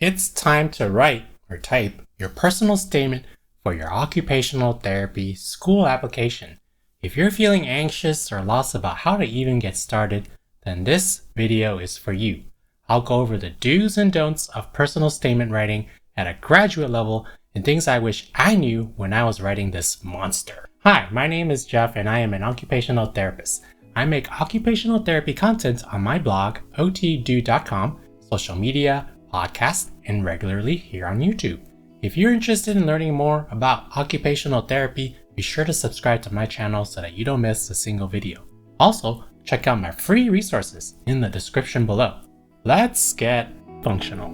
It's time to write or type your personal statement for your occupational therapy school application. If you're feeling anxious or lost about how to even get started, then this video is for you. I'll go over the do's and don'ts of personal statement writing at a graduate level and things I wish I knew when I was writing this monster. Hi, my name is Jeff and I am an occupational therapist. I make occupational therapy content on my blog, ot.dude.com, social media, podcasts, and regularly here on YouTube. If you're interested in learning more about occupational therapy, be sure to subscribe to my channel so that you don't miss a single video. Also, check out my free resources in the description below. Let's get functional.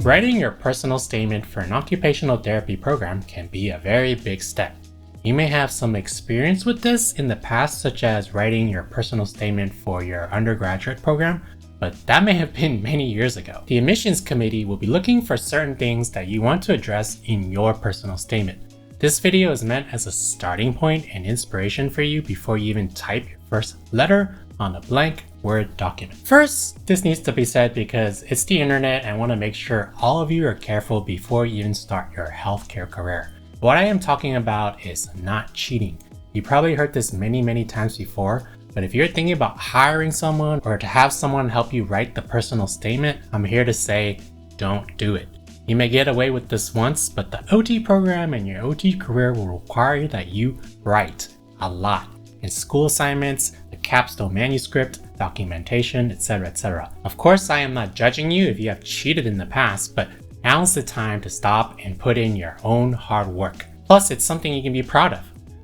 Writing your personal statement for an occupational therapy program can be a very big step. You may have some experience with this in the past, such as writing your personal statement for your undergraduate program, but that may have been many years ago. The admissions committee will be looking for certain things that you want to address in your personal statement. This video is meant as a starting point and inspiration for you before you even type your first letter on a blank Word document. First, this needs to be said because it's the internet and I want to make sure all of you are careful before you even start your healthcare career. What I am talking about is not cheating. You probably heard this many times before, but if you're thinking about hiring someone or to have someone help you write the personal statement, I'm here to say, don't do it. You may get away with this once, but the OT program and your OT career will require that you write a lot. In school assignments, the capstone manuscript, documentation, etc. Of course, I am not judging you if you have cheated in the past, but now's the time to stop and put in your own hard work. Plus, it's something you can be proud of.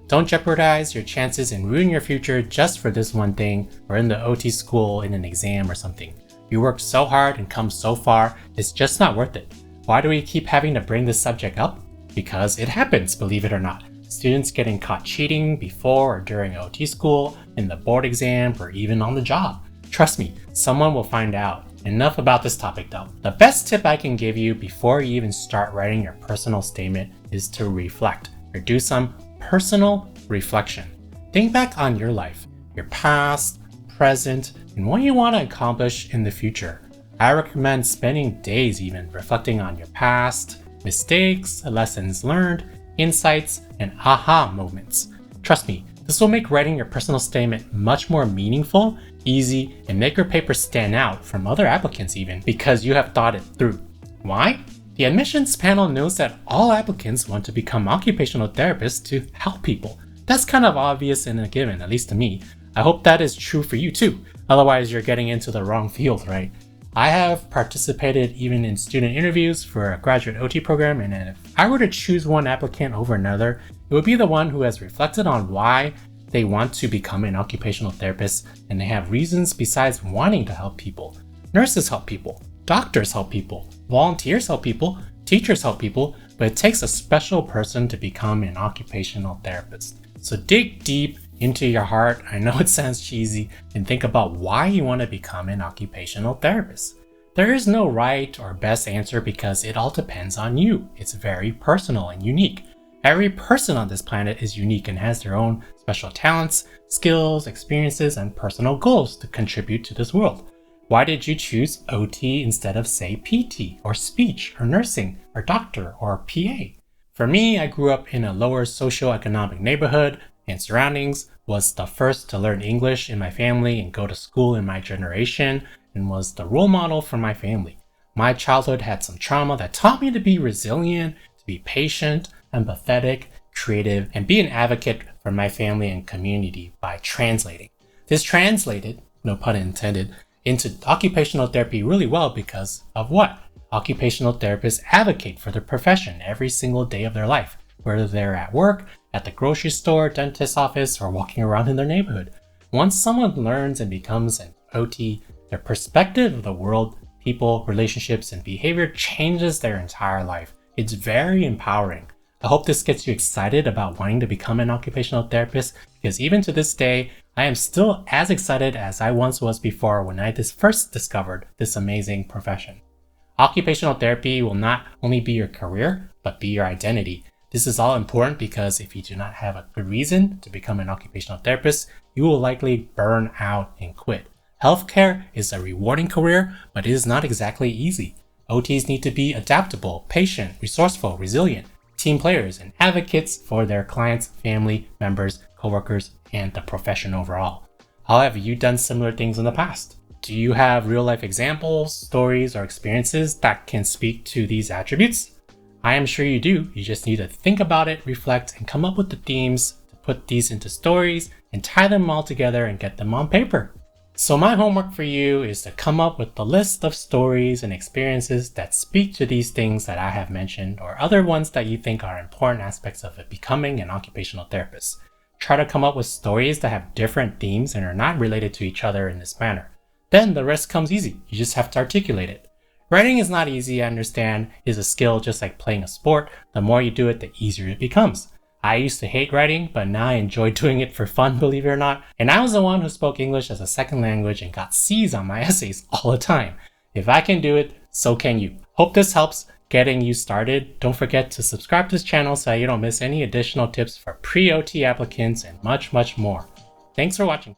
Don't jeopardize your chances and ruin your future just for this one thing or in the OT school in an exam or something. You worked so hard and come so far, it's just not worth it. Why do we keep having to bring this subject up? Because it happens, believe it or not. Students getting caught cheating before or during OT school, in the board exam, or even on the job. Trust me, someone will find out. Enough about this topic though. The best tip I can give you before you even start writing your personal statement is to reflect or do some personal reflection. Think back on your life, your past, present, and what you want to accomplish in the future. I recommend spending days even reflecting on your past, mistakes, lessons learned, insights, and aha moments. Trust me, this will make writing your personal statement much more meaningful, easy, and make your paper stand out from other applicants even because you have thought it through. Why? The admissions panel knows that all applicants want to become occupational therapists to help people. That's kind of obvious and a given, at least to me. I hope that is true for you too. Otherwise, you're getting into the wrong field, right? I have participated even in student interviews for a graduate OT program, and if I were to choose one applicant over another, it would be the one who has reflected on why they want to become an occupational therapist and they have reasons besides wanting to help people. Nurses help people, doctors help people, volunteers help people, teachers help people, but it takes a special person to become an occupational therapist. So dig deep into your heart, I know it sounds cheesy, and think about why you want to become an occupational therapist. There is no right or best answer because it all depends on you. It's very personal and unique. Every person on this planet is unique and has their own special talents, skills, experiences, and personal goals to contribute to this world. Why did you choose OT instead of, say, PT or speech or nursing or doctor or PA? For me, I grew up in a lower socioeconomic neighborhood and surroundings, was the first to learn English in my family and go to school in my generation, and was the role model for my family. My childhood had some trauma that taught me to be resilient, to be patient, empathetic, creative, and be an advocate for my family and community by translating. This translated, no pun intended, into occupational therapy really well because of what? Occupational therapists advocate for their profession every single day of their life, whether they're at work, at the grocery store, dentist's office, or walking around in their neighborhood. Once someone learns and becomes an OT, their perspective of the world, people, relationships, and behavior changes their entire life. It's very empowering. I hope this gets you excited about wanting to become an occupational therapist because even to this day, I am still as excited as I once was before when I first discovered this amazing profession. Occupational therapy will not only be your career, but be your identity. This is all important because if you do not have a good reason to become an occupational therapist, you will likely burn out and quit. Healthcare is a rewarding career, but it is not exactly easy. OTs need to be adaptable, patient, resourceful, resilient, team players, and advocates for their clients, family members, coworkers, and the profession overall. How have you done similar things in the past? Do you have real-life examples, stories, or experiences that can speak to these attributes? I am sure you do. You just need to think about it, reflect, and come up with the themes to put these into stories and tie them all together and get them on paper. So my homework for you is to come up with the list of stories and experiences that speak to these things that I have mentioned, or other ones that you think are important aspects of becoming an occupational therapist. Try to come up with stories that have different themes and are not related to each other in this manner. Then the rest comes easy. You just have to articulate it. Writing is not easy, I understand. It is a skill just like playing a sport. The more you do it, the easier it becomes. I used to hate writing, but now I enjoy doing it for fun, believe it or not. And I was the one who spoke English as a second language and got C's on my essays all the time. If I can do it, so can you. Hope this helps getting you started. Don't forget to subscribe to this channel so you don't miss any additional tips for pre-OT applicants and much, much more. Thanks for watching.